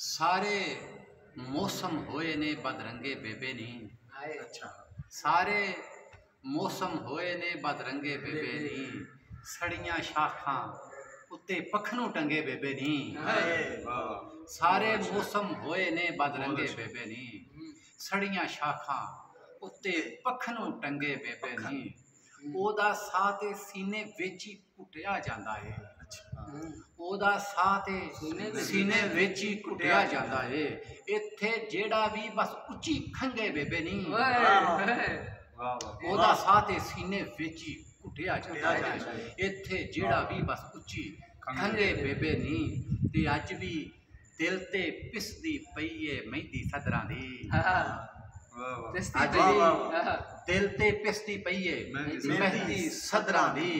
सारे मौसम होए ने बदरंगे बेबे नी। अच्छा सारे मौसम होए ने बदरंगे बेबे नी। सड़ियां शाखां उत्ते पखनू टंगे बेबे नी। सारे मौसम होए ने बदरंगे बेबे नी। सड़ियां शाखां उत्ते पखनू टंगे बेबे नी। ओदा साह ते सीने विच ही घुटिया जांदा है। ओदा साह ते सीने विच ही घुटिया जांदा है। इत्थे जेड़ा भी बस उच्ची खंगे बेबे नी। ओदा साह ते सीने विच ही घुटिया जांदा है। इत्थे जेड़ा भी बस उच्ची खंगे बेबे नी। ते अज भी दिल ते पिसदी पई है मेहंदी सदरां दी। दिल ते पिसदी पई है मेहंदी सदरां दी।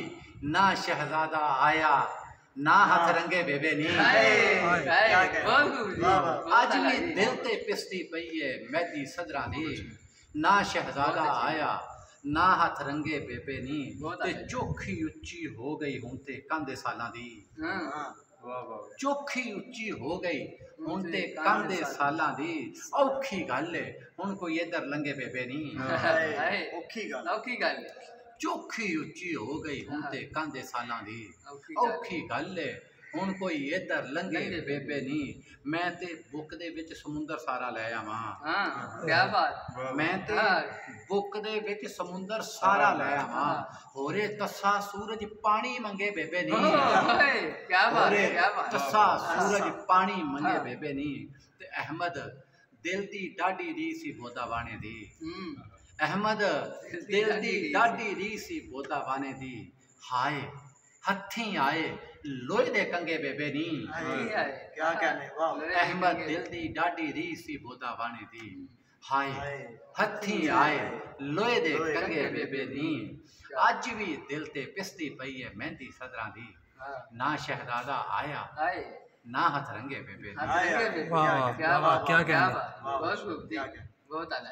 ना शहजादा आया ना हथ रंगे बेबे नी। अज भी दिल ते पिसदी पई है मेहंदी सदरां दी। ना शहजादा आया ना हथ रंगे बेबे नी। ते चोखी उच्ची हो गई हुण ते कांदे सालां दी। चोखी उच्ची हो गई हुण ते कांदे सालां दी। औखी गल है हुण कोई इधर लंघे बेबे नी। औखी गल चोखी उच्ची हो गई हुण ते कांदे सालां दी। औखी गल है हुण कोई इधर लंघे बेबे नी। मैं ते बुक दे विच समुंदर सारा लै आवां। क्या बात। मैं ते बुक दे विच समुंदर सारा लै आवां। होरे तस्सा सूरज पानी मंगे बेबे नी। क्या बात है, क्या बात। तस्सा सूरज पानी मंगे बेबे नी। ते अहमद दिल दी डाडी री सी बोदा वाणे दी। अहमद दिल दी डाडी री सी बोदा वाणे दी। हाय हथी आए लोहे दे कंगे बेबे नी। क्या कहने वाह। अहमद दिल दी डाडी री सी बोदा वाणे दी। हाय हथी आए लोहे दे कंगे बेबे नी। अज भी दिल ते पिसदी पई है मेहंदी सदरां दी। ना शहजादा आया ना हथ रंगे बेबे नी। क्या बात, क्या कहना। बहुत खूब, बहुत आला।